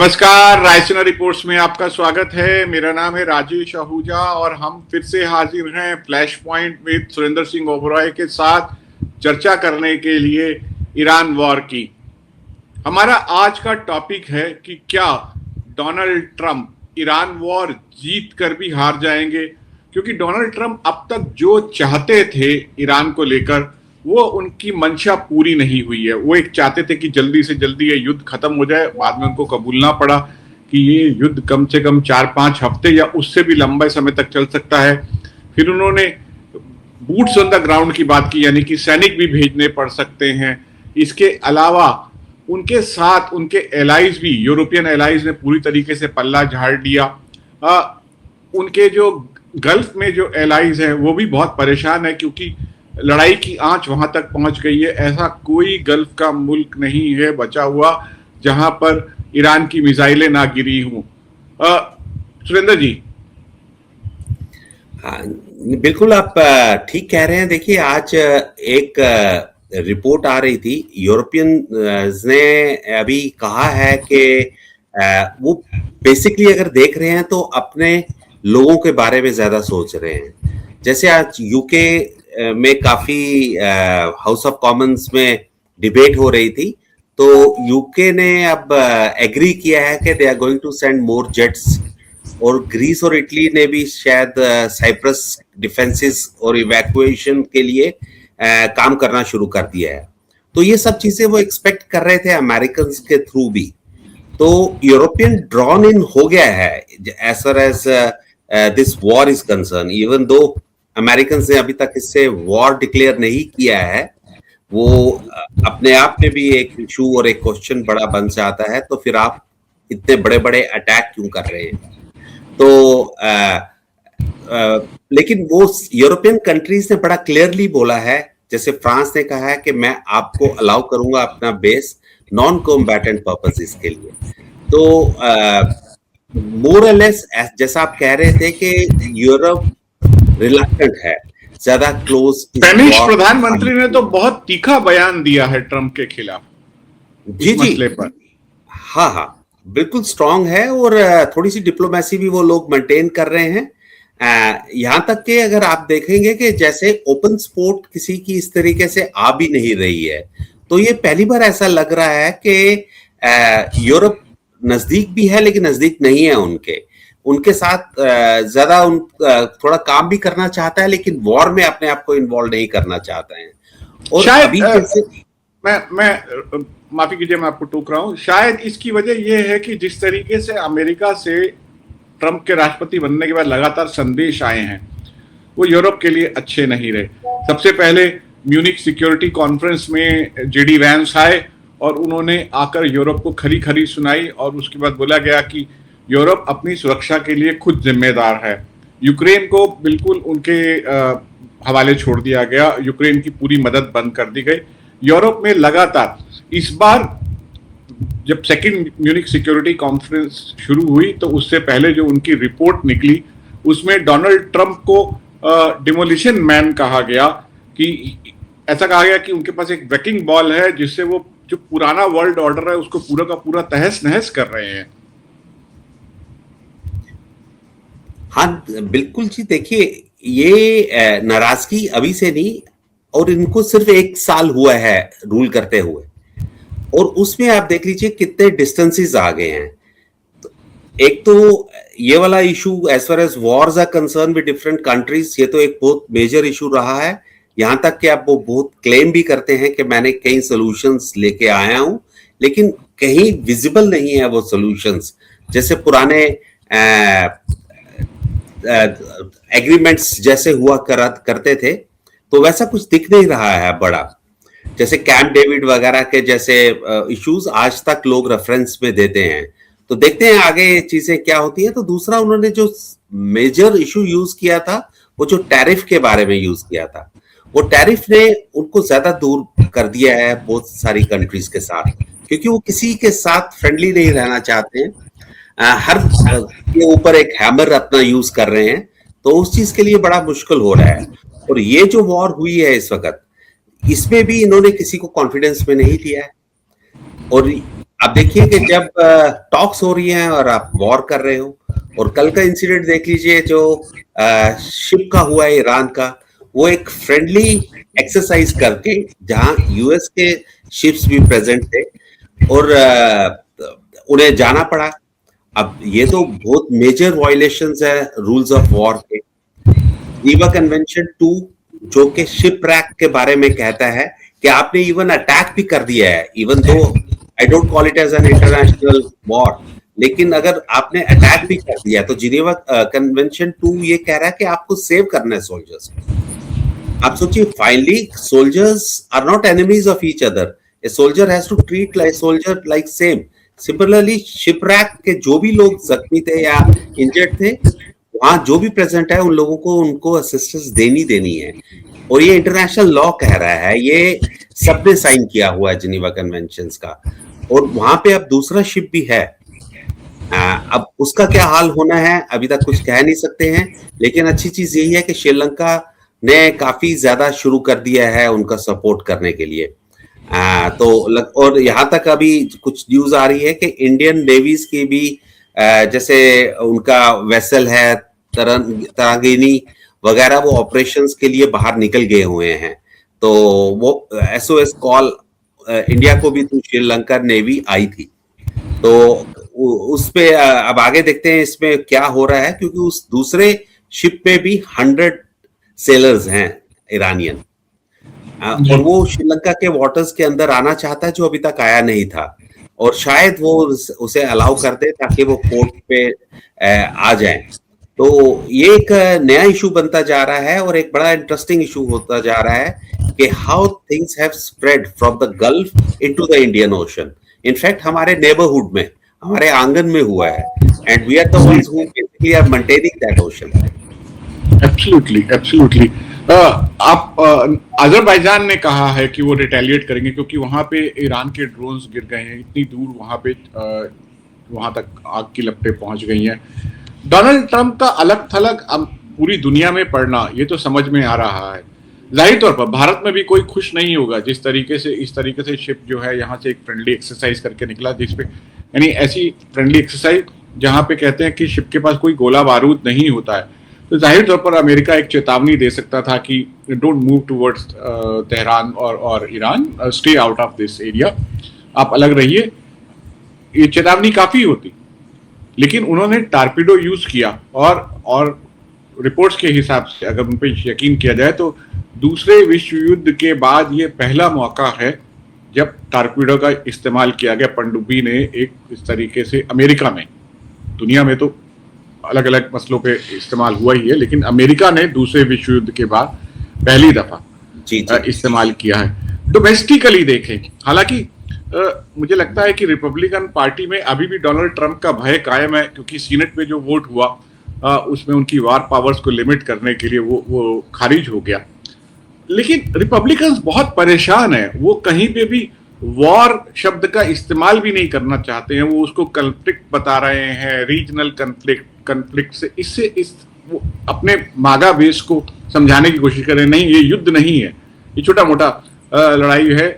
नमस्कार, रायसीना रिपोर्ट्स में आपका स्वागत है। मेरा नाम है राजेश आहूजा और हम फिर से हाजिर हैं flash point with Surendra Singh Oberoi के साथ चर्चा करने के लिए ईरान वॉर की। हमारा आज का टॉपिक है कि क्या डोनाल्ड ट्रंप ईरान वॉर जीत कर भी हार जाएंगे, क्योंकि डोनाल्ड ट्रंप अब तक जो चाहते थे ईरान को लेकर वो उनकी मंशा पूरी नहीं हुई है। वो एक चाहते थे कि जल्दी से जल्दी ये युद्ध खत्म हो जाए, बाद में उनको कबूलना पड़ा कि ये युद्ध कम से कम 4-5 हफ्ते या उससे भी लंबे समय तक चल सकता है। फिर उन्होंने बूट्स ऑन द ग्राउंड की बात की, यानी कि सैनिक भी भेजने पड़ सकते हैं। इसके अलावा उनके साथ उनके एलाइज भी, यूरोपियन एलाइज ने पूरी तरीके से पल्ला झाड़ दिया। उनके जो गल्फ में जो एलाइज हैं वो भी बहुत परेशान है, क्योंकि लड़ाई की आंच वहां तक पहुंच गई है। ऐसा कोई गल्फ का मुल्क नहीं है बचा हुआ जहां पर ईरान की मिसाइलें ना गिरी हों। सुरेंद्र जी। हाँ, बिल्कुल आप ठीक कह रहे हैं। देखिए, आज एक रिपोर्ट आ रही थी, यूरोपियन ने अभी कहा है कि वो बेसिकली अगर देख रहे हैं तो अपने लोगों के बारे में ज्यादा सोच रहे हैं। जैसे आज यूके में काफी हाउस ऑफ कॉमन्स में डिबेट हो रही थी, तो यूके ने अब एग्री किया है कि they are going to send more jets, और ग्रीस और इटली ने भी शायद साइप्रस डिफेंसेस और इवैक्यूएशन के लिए काम करना शुरू कर दिया है। तो ये सब चीजें वो एक्सपेक्ट कर रहे थे अमेरिकन के थ्रू भी। तो यूरोपियन ड्रॉन इन हो गया है as far as this war is concerned, even though American ने अभी तक इससे वॉर डिक्लेयर नहीं किया है। वो अपने आप में भी एक इशू और एक क्वेश्चन बड़ा बन जाता है, तो फिर आप इतने बड़े बड़े अटैक क्यों कर रहे हैं? तो लेकिन वो यूरोपियन कंट्रीज ने बड़ा क्लियरली बोला है, जैसे फ्रांस ने कहा है कि मैं आपको अलाउ करूंगा अपना बेस नॉन कॉम्बैटेंट पर्पसेस के लिए। तो मोर और लेस जैसा आप कह रहे थे कि यूरोप रिलक्टेंट है ज्यादा क्लोज। स्पेनिश प्रधानमंत्री ने तो बहुत तीखा बयान दिया है ट्रंप के खिलाफ इस मसले पर। हाँ हाँ, बिल्कुल स्ट्रांग है, और थोड़ी सी डिप्लोमेसी भी वो लोग मेंटेन कर रहे हैं। यहां तक कि अगर आप देखेंगे कि जैसे ओपन स्पोर्ट किसी की इस तरीके से आ भी नहीं रही है, तो ये पहली बार ऐसा लग रहा है कि यूरोप नजदीक भी है लेकिन नजदीक नहीं है उनके साथ ज्यादा थोड़ा काम भी करना चाहता है, लेकिन वॉर में अपने आप को इन्वॉल्व नहीं करना चाहता है। और शायद अभी मैं माफी कीजिए, मैं आपको टोक रहा हूं। शायद इसकी वजह यह है कि जिस तरीके से अमेरिका से ट्रंप के राष्ट्रपति बनने के बाद लगातार संदेश आए हैं, वो यूरोप के लिए अच्छे नहीं रहे। सबसे पहले म्यूनिक सिक्योरिटी कॉन्फ्रेंस में जेडी वैंस आए और उन्होंने आकर यूरोप को खरी खरी सुनाई, और उसके बाद बोला गया कि यूरोप अपनी सुरक्षा के लिए खुद जिम्मेदार है। यूक्रेन को बिल्कुल उनके हवाले छोड़ दिया गया, यूक्रेन की पूरी मदद बंद कर दी गई। यूरोप में लगातार इस बार जब सेकंड म्यूनिक सिक्योरिटी कॉन्फ्रेंस शुरू हुई, तो उससे पहले जो उनकी रिपोर्ट निकली उसमें डोनाल्ड ट्रंप को डिमोलिशन मैन कहा गया, कि ऐसा कहा गया कि उनके पास एक ब्रेकिंग बॉल है जिससे वो जो पुराना वर्ल्ड ऑर्डर है उसको पूरा का पूरा तहस नहस कर रहे हैं। हाँ बिल्कुल जी। देखिए, ये नाराजगी अभी से नहीं, और इनको सिर्फ 1 साल हुआ है रूल करते हुए, और उसमें आप देख लीजिए कितने डिस्टेंसेस आ गए हैं। एक तो ये वाला issue as far as wars are concerned with different countries, ये तो एक बहुत मेजर इशू रहा है। यहां तक कि आप वो बहुत क्लेम भी करते हैं कि मैंने कई सॉल्यूशंस लेके आया हूं, लेकिन कहीं विजिबल नहीं है वो सॉल्यूशंस। जैसे पुराने एग्रीमेंट्स जैसे हुआ करते थे, तो वैसा कुछ दिख नहीं रहा है बड़ा। जैसे कैंप डेविड वगैरह के जैसे इश्यूज आज तक लोग रेफरेंस में देते हैं, तो देखते हैं आगे चीजें क्या होती है। तो दूसरा, उन्होंने जो मेजर इशू यूज किया था, वो जो टैरिफ के बारे में यूज किया था, वो टैरिफ ने उनको ज्यादा दूर कर दिया है बहुत सारी कंट्रीज के साथ, क्योंकि वो किसी के साथ फ्रेंडली नहीं रहना चाहते हैं। हर के ऊपर एक हैमर अपना यूज कर रहे हैं, तो उस चीज के लिए बड़ा मुश्किल हो रहा है। और ये जो वॉर हुई है इस वक्त, इसमें भी इन्होंने किसी को कॉन्फिडेंस में नहीं दिया है, और आप देखिए कि जब टॉक्स हो रही हैं और आप वॉर कर रहे हो, और कल का इंसिडेंट देख लीजिए जो शिप का हुआ है ईरान का, वो एक फ्रेंडली एक्सरसाइज करके जहां यूएस के शिप्स भी प्रेजेंट थे और उन्हें जाना पड़ा। अब ये तो बहुत मेजर वायलेशंस है रूल्स ऑफ वॉर के। जीवा कन्वेंशन 2 जो कि शिप रैक के बारे में कहता है कि आपने इवन अटैक भी कर दिया है, even though I don't call it as an international war, लेकिन अगर आपने अटैक भी कर दिया तो जिनेवा कन्वेंशन 2 ये कह रहा है कि आपको सेव करना है सोल्जर्स। आप सोचिए, finally soldiers are not enemies of each other, a soldier has to treat like soldier like same. Similarly शिपरैक के जो भी लोग जख्मी थे या इंजर्ड थे, वहां जो भी प्रेजेंट है उन लोगों को उनको असिस्टेंस देनी है, और ये इंटरनेशनल लॉ कह रहा है, ये सबने साइन किया हुआ है जिनेवा कन्वेंशंस का। और वहां पे अब दूसरा शिप भी है, अब उसका क्या हाल होना है अभी तक कुछ कह नहीं सकते हैं, लेकिन अच्छी चीज यही है कि श्रीलंका ने काफी ज्यादा शुरू कर दिया है उनका सपोर्ट करने के लिए। और यहाँ तक अभी कुछ न्यूज आ रही है कि इंडियन नेवीज की भी जैसे उनका वेसल है तरागिनी वगैरह, वो ऑपरेशंस के लिए बाहर निकल गए हुए हैं। तो वो एसओएस कॉल इंडिया को भी तो श्रीलंका नेवी आई थी। तो उस पे अब आगे देखते हैं इसमें क्या हो रहा है, क्योंकि उस दूसरे शिप पे भी 100 सेलर्स हैं ईरानियन, और वो श्रीलंका के वाटर्स के अंदर आना चाहता है जो अभी तक आया नहीं था, और शायद वो उसे अलाउ कर दे ताकि वो पोर्ट पे आ जाए। तो ये एक नया इशू बनता जा रहा है और एक बड़ा इंटरेस्टिंग इशू होता जा रहा है कि how things have spread from the Gulf into the Indian Ocean. In fact हमारे नेबरहुड में, हमारे आंगन में हुआ है, and we are the ones who basically are maintaining that ocean. Absolutely आप अजरबैजान ने कहा है कि वो रिटेलिएट करेंगे क्योंकि वहां पे ईरान के ड्रोन्स गिर गए हैं, इतनी दूर वहां पे वहां तक आग की लपटें पहुंच गई हैं। डोनाल्ड ट्रंप का अलग थलग पूरी दुनिया में पड़ना ये तो समझ में आ रहा है। जाहिर तौर पर भारत में भी कोई खुश नहीं होगा जिस तरीके से इस तरीके से शिप जो है यहाँ से एक फ्रेंडली एक्सरसाइज करके निकला, जिसपे यानी ऐसी फ्रेंडली एक्सरसाइज जहां पे कहते हैं कि शिप के पास कोई गोला बारूद नहीं होता है। तो जाहिर तौर पर अमेरिका एक चेतावनी दे सकता था कि डोंट मूव टुवर्ड्स तेहरान और Iran, stay out of this area, आप अलग रहिए। ये चेतावनी काफी होती, लेकिन उन्होंने टारपीडो यूज किया, और रिपोर्ट्स के हिसाब से अगर उन पर यकीन किया जाए तो दूसरे विश्व युद्ध के बाद ये पहला मौका है जब टारपीडो का इस्तेमाल किया गया। पनडुब्बी ने एक इस तरीके से अमेरिका में, दुनिया में तो अलग अलग मसलों पे इस्तेमाल हुआ ही है, लेकिन अमेरिका ने दूसरे विश्व युद्ध के बाद पहली दफा इस्तेमाल किया है। डोमेस्टिकली देखें, हालांकि मुझे लगता है कि रिपब्लिकन पार्टी में अभी भी डोनाल्ड ट्रंप का भय कायम है, क्योंकि सीनेट में जो वोट हुआ उसमें उनकी वार पावर्स को लिमिट करने के लिए वो खारिज हो गया। लेकिन रिपब्लिकन्स बहुत परेशान है, वो कहीं पे भी वॉर शब्द का इस्तेमाल भी नहीं करना चाहते हैं, वो उसको कन्फ्लिक्ट बता रहे हैं, रीजनल कन्फ्लिक्ट से, इससे वो अपने मागा बेस को समझाने की कोशिश कर रहे हैं। नहीं, ये युद्ध नहीं है, ये छोटा मोटा लड़ाई है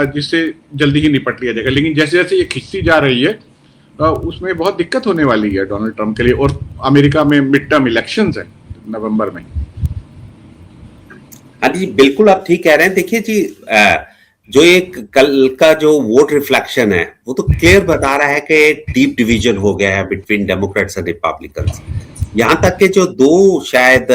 जिससे जल्दी ही निपट लिया जाएगा। लेकिन जैसे जैसे ये खिंचती जा रही है उसमें बहुत दिक्कत होने वाली है डोनाल्ड ट्रंप के लिए। और अमेरिका में मिड टर्म इलेक्शंस है नवंबर में। हाँ जी, बिल्कुल आप ठीक कह रहे हैं। देखिए जी, जो एक कल का जो वोट रिफ्लेक्शन है वो तो क्लियर बता रहा है कि डीप डिवीजन हो गया है बिटवीन डेमोक्रेट्स और रिपब्लिकन्स। यहां तक के जो दो शायद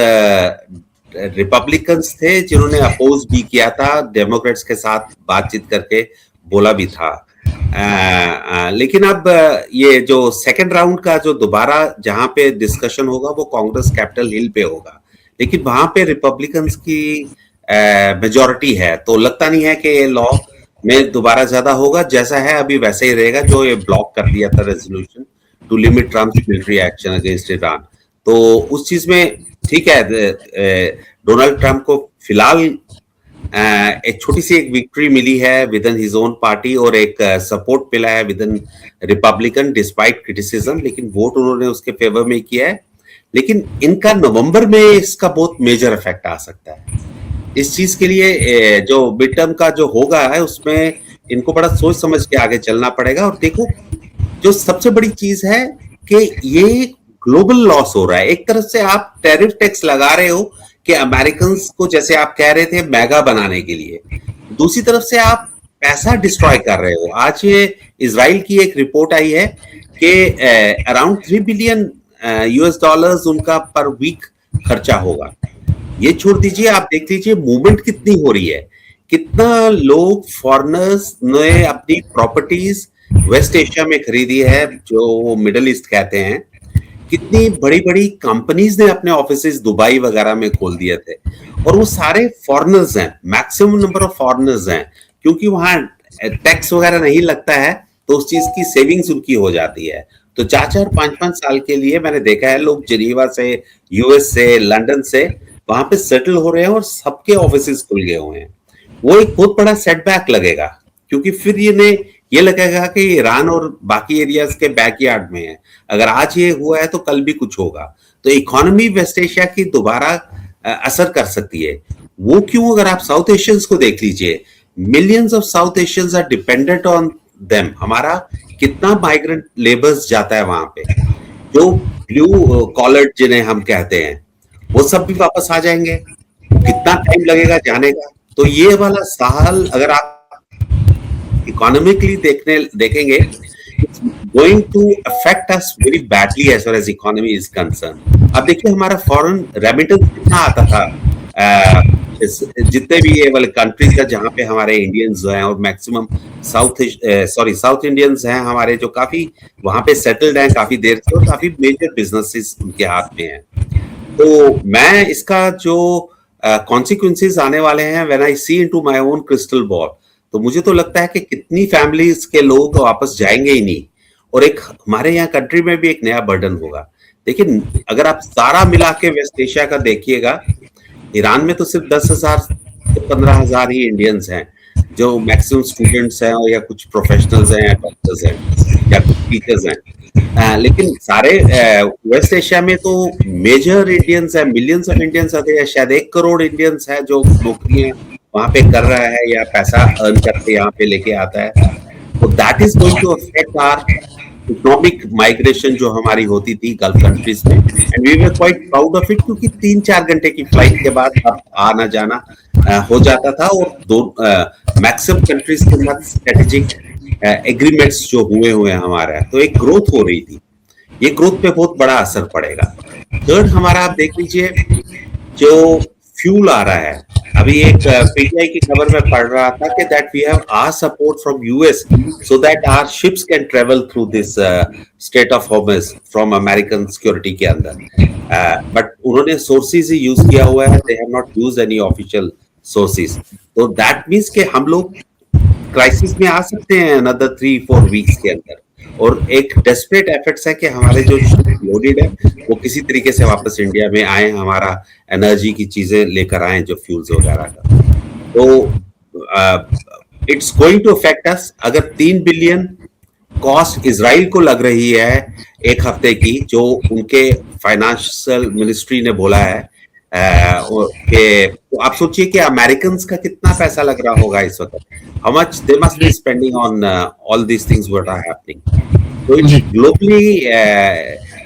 रिपब्लिकन्स थे जिन्होंने अपोज भी किया था, डेमोक्रेट्स के साथ बातचीत करके बोला भी था। लेकिन अब ये जो सेकंड राउंड का जो दोबारा जहां पे डिस्कशन होगा वो कांग्रेस कैपिटल हिल पे होगा, लेकिन वहां पे रिपब्लिकन्स की मेजॉरिटी है, तो लगता नहीं है कि ये लॉ में दोबारा ज्यादा होगा। जैसा है अभी वैसे ही रहेगा, जो ये ब्लॉक कर दिया था resolution to limit Trump's military action against Iran. तो उस चीज में ठीक है, डोनाल्ड ट्रंप को फिलहाल एक छोटी सी एक विक्ट्री मिली है with in his own party, और एक सपोर्ट मिला है with in Republican despite criticism, लेकिन वोट उन्होंने उसके फेवर में किया है। लेकिन इनका नवंबर में इसका बहुत मेजर इफेक्ट आ सकता है। इस चीज के लिए जो मिड टर्म का जो होगा है उसमें इनको बड़ा सोच समझ के आगे चलना पड़ेगा। और देखो, जो सबसे बड़ी चीज है कि ये ग्लोबल लॉस हो रहा है। एक तरफ से आप टैरिफ टैक्स लगा रहे हो कि अमेरिकन को, जैसे आप कह रहे थे, मेगा बनाने के लिए, दूसरी तरफ से आप पैसा डिस्ट्रॉय कर रहे हो। आज ये इजराइल की एक रिपोर्ट आई है कि अराउंड 3 बिलियन यूएस डॉलर्स उनका पर वीक खर्चा होगा। ये छोड़ दीजिए, आप देख लीजिए मूवमेंट कितनी हो रही है, कितना लोग फॉरेनर्स ने अपनी प्रॉपर्टीज वेस्ट एशिया में खरीदी है, जो वो मिडल ईस्ट कहते हैं। कितनी बड़ी बड़ी कंपनीज ने अपने ऑफिसेज दुबई वगैरह में खोल दिए थे, और वो सारे फॉरेनर्स हैं, मैक्सिमम नंबर ऑफ फॉरेनर्स हैं, क्योंकि वहां टैक्स वगैरह नहीं लगता है, तो उस चीज की सेविंग्स उनकी हो जाती है। तो 4-4, 5-5 साल के लिए मैंने देखा है लोग जिनीवा से, यूएस से, लंदन से वहां पे सेटल हो रहे हैं और सबके ऑफिसेज खुल गए हुए हैं। वो एक बहुत बड़ा सेटबैक लगेगा, क्योंकि फिर ये लगेगा कि ईरान और बाकी एरियाज के बैकयार्ड में है। अगर आज ये हुआ है तो कल भी कुछ होगा। तो इकोनॉमी वेस्ट एशिया की दोबारा असर कर सकती है। वो क्यों? अगर आप साउथ एशियंस को देख लीजिए, millions of South Asians are dependent on them. हमारा कितना माइग्रेंट लेबर्स जाता है वहां पे, जो ब्लू कॉलर जिन्हें हम कहते हैं, वो सब भी वापस आ जाएंगे। कितना टाइम लगेगा जाने का? तो ये वाला साल अगर आप इकोनॉमिकली देखेंगे, going to affect us very badly as far as economy is concerned. अब देखिए, हमारा फॉरेन रेमिटेंस कितना आता था, जितने भी ये वाले कंट्रीज का जहां पे हमारे इंडियंस हैं, और मैक्सिमम साउथ इंडियंस हैं हमारे, जो काफी वहां पे सेटल्ड हैं काफी देर से, और काफी मेजर बिजनेसेस उनके हाथ में हैं। तो मैं इसका जो कॉन्सिक्वेंसेस आने वाले हैं, when I see into my own crystal ball, तो मुझे तो लगता है कि कितनी फैमिलीज के लोग वापस जाएंगे ही नहीं, और एक हमारे यहाँ कंट्री में भी एक नया बर्डन होगा। लेकिन अगर आप सारा मिला के वेस्ट एशिया का देखिएगा, ईरान में तो सिर्फ 10,000 से 15,000 ही इंडियंस हैं, जो मैक्सिमम स्टूडेंट्स हैं, और या कुछ प्रोफेशनल्स हैं, या डॉक्टर्स हैं, या कुछ टीचर्स हैं। लेकिन सारे वेस्ट एशिया में तो मेजर इंडियंस है, मिलियंस ऑफ इंडियंस आते हैं। शायद 1 करोड़ इंडियंस है जो नौकरियां वहां पे कर रहा है, या पैसा अर्न करके यहाँ पे लेके आता है। तो that is going to affect our economic migration जो हमारी होती थी गल्फ कंट्रीज में, and we were quite proud of it, क्योंकि 3-4 घंटे की फ्लाइट के बाद अब आना जाना हो जाता था। और मैक्सिमम कंट्रीज के साथ स्ट्रेटेजिक एग्रीमेंट्स जो हुए हैं हमारा, तो एक ग्रोथ हो रही थी। ये ग्रोथ पे बहुत बड़ा असर पड़ेगा। थर्ड, हमारा आप देख लीजिए, जो फ्यूल आ रहा है, अभी एक पीटीआई की खबर में पढ़ रहा था कि that we have our support from US so that our ships can travel through this state of Hormuz from American security के अंदर। बट उन्होंने सोर्सेज ही यूज किया हुआ है, they have not used any official sources. तो that means कि हम लोग क्राइसिस में आ सकते हैं अनदर 3-4 वीक्स के अंदर। और एक डेस्परेट एफर्ट्स है कि हमारे जो लोडेड है वो किसी तरीके से वापस इंडिया में आए, हमारा एनर्जी की चीजें लेकर आए, जो फ्यूल्स वगैरह का। तो it's going to affect us. अगर 3 बिलियन कॉस्ट इजराइल को लग रही है एक हफ्ते की, जो उनके फाइनेंशियल मिनिस्ट्री ने बोला है, तो आप सोचिए कि अमेरिकन का कितना पैसा लग रहा होगा इस वक्त। How much they must be spending on all these things what are happening. तो इट्स ग्लोबली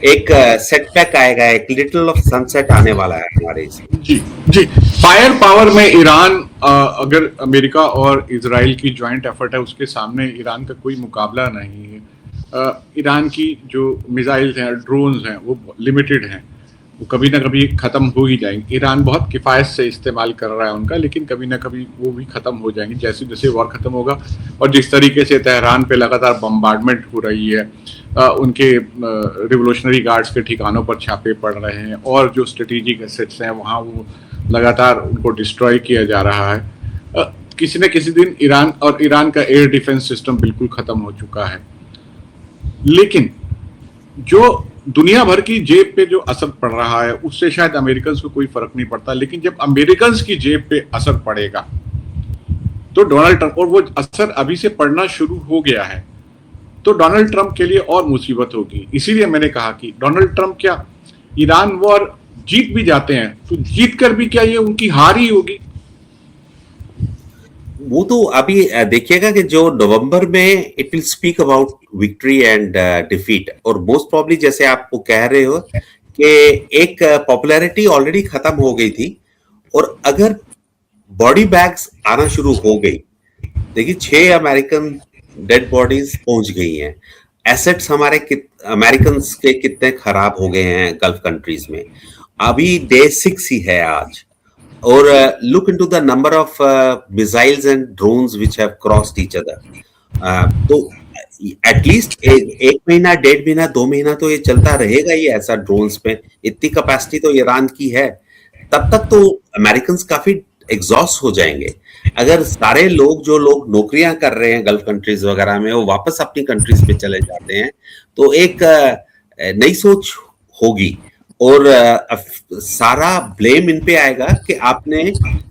एक सेटबैक आएगा, एक लिटिल ऑफ सनसेट आने वाला है हमारे इसमें। जी, फायर पावर में ईरान, अगर अमेरिका और इजराइल की ज्वाइंट एफर्ट है, उसके सामने ईरान का कोई मुकाबला नहीं है। ईरान की जो मिसाइल्स हैं, ड्रोन्स हैं, वो लिमिटेड हैं, वो कभी ना कभी खत्म हो ही जाएंगे। ईरान बहुत किफ़ायत से इस्तेमाल कर रहा है उनका, लेकिन कभी ना कभी वो भी ख़त्म हो जाएंगे जैसे जैसे वॉर ख़त्म होगा। और जिस तरीके से तेहरान पे लगातार बम्बार्डमेंट हो रही है, उनके रिवोल्यूशनरी गार्ड्स के ठिकानों पर छापे पड़ रहे हैं, और जो स्ट्रेटेजिक एसेट्स हैं वहाँ वो लगातार उनको डिस्ट्रॉय किया जा रहा है। किसी न किसी दिन ईरान का एयर डिफेंस सिस्टम बिल्कुल ख़त्म हो चुका है। लेकिन जो दुनिया भर की जेब पे जो असर पड़ रहा है, उससे शायद अमेरिकन को कोई फर्क नहीं पड़ता, लेकिन जब अमेरिकन की जेब पे असर पड़ेगा तो डोनाल्ड ट्रंप, और वो असर अभी से पड़ना शुरू हो गया है, तो डोनाल्ड ट्रंप के लिए और मुसीबत होगी। इसीलिए मैंने कहा कि डोनाल्ड ट्रंप क्या ईरान वॉर जीत भी जाते हैं तो जीत कर भी क्या ये उनकी हार ही होगी। वो तो अभी देखिएगा कि जो नवंबर में it will speak about victory and defeat, और मोस्ट प्रॉब्ली जैसे आप वो कह रहे हो कि एक पॉपुलैरिटी ऑलरेडी खत्म हो गई थी, और अगर बॉडी बैग्स आना शुरू हो गई, देखिए 6 अमेरिकन डेड बॉडीज पहुंच गई हैं, एसेट्स हमारे अमेरिकन के कितने खराब हो गए हैं गल्फ कंट्रीज में, अभी डे 6 ही है आज, और look into the number of missiles and drones which have crossed each other. तो एटलीस्ट एक महीना, 1.5 महीना, 2 महीना तो ये चलता रहेगा ही ऐसा ड्रोन्स पे, इतनी कैपेसिटी तो ईरान की है। तब तक तो अमेरिकन काफी एग्जॉस्ट हो जाएंगे। अगर सारे लोग जो लोग नौकरियां कर रहे हैं गल्फ कंट्रीज वगैरह में, वो वापस अपनी कंट्रीज पे चले जाते हैं, तो एक नई सोच होगी, और सारा ब्लेम इन पे आएगा कि आपने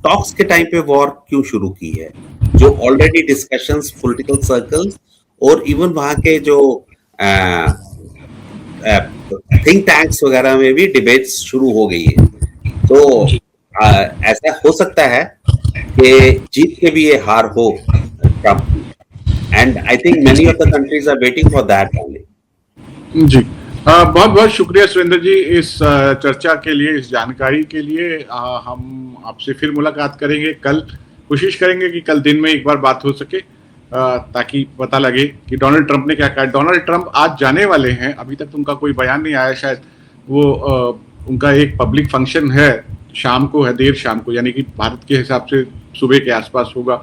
टॉक्स के टाइम पे वॉर क्यों शुरू की है, जो ऑलरेडी डिस्कशंस पॉलिटिकल सर्कल्स और इवन वहां के जो थिंक टैंक्स वगैरह में भी डिबेट्स शुरू हो गई है। तो ऐसा हो सकता है कि जीत के भी ये हार हो Trump, and I think many of the countries are waiting for that only. जी, बहुत बहुत शुक्रिया सुरेंद्र जी इस चर्चा के लिए, इस जानकारी के लिए। हम आपसे फिर मुलाकात करेंगे कल, कोशिश करेंगे कि कल दिन में एक बार बात हो सके, ताकि पता लगे कि डोनाल्ड ट्रंप ने क्या कहा। डोनाल्ड ट्रंप आज जाने वाले हैं, अभी तक उनका कोई बयान नहीं आया, शायद वो उनका एक पब्लिक फंक्शन है, शाम को है, देर शाम को, यानी कि भारत के हिसाब से सुबह के आसपास होगा।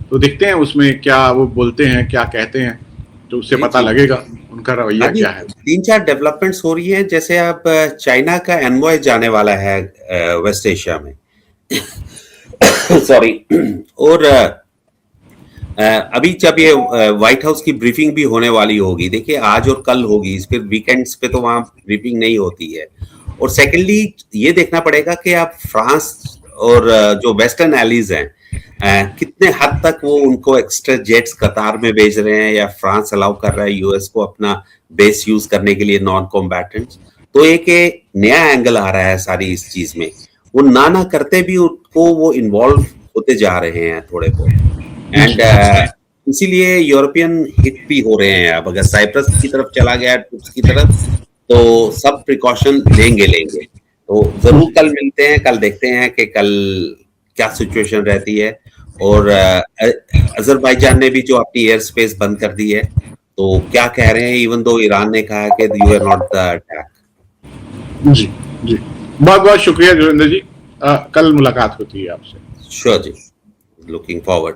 तो देखते हैं उसमें क्या वो बोलते हैं, क्या कहते हैं, तो उससे पता लगेगा उनका रवैया क्या है। 3-4 डेवलपमेंट्स हो रही है, जैसे अब चाइना का एनवॉय जाने वाला है वेस्ट एशिया में सॉरी, और अभी जब ये व्हाइट हाउस की ब्रीफिंग भी होने वाली होगी, देखिए आज और कल होगी, फिर वीकेंड्स पे तो वहां ब्रीफिंग नहीं होती है। और सेकेंडली ये देखना पड़ेगा कि आप फ्रांस और जो वेस्टर्न एलीज हैं, कितने हद तक वो उनको एक्स्ट्रा जेट्स कतार में भेज रहे हैं, या फ्रांस अलाउ कर रहा है यूएस को अपना बेस यूज करने के लिए नॉन कॉम्बैटेंट्स। तो एक नया एंगल आ रहा है सारी इस चीज में, वो ना करते भी उनको वो इन्वॉल्व होते जा रहे हैं थोड़े बहुत, एंड इसीलिए यूरोपियन हिट भी हो रहे हैं। अब अगर साइप्रस की तरफ चला गया ट्रिप्स की तरफ, तो सब प्रिकॉशन लेंगे। तो जरूर कल मिलते हैं, कल देखते हैं कि कल क्या सिचुएशन रहती है। और अजरबैजान ने भी जो अपनी एयर स्पेस बंद कर दी है, तो क्या कह रहे हैं, इवन दो ईरान ने कहा है कि you are not the attack. जी जी, बहुत बहुत शुक्रिया जोगिंदर जी, कल मुलाकात होती है आपसे। श्योर जी, लुकिंग फॉरवर्ड।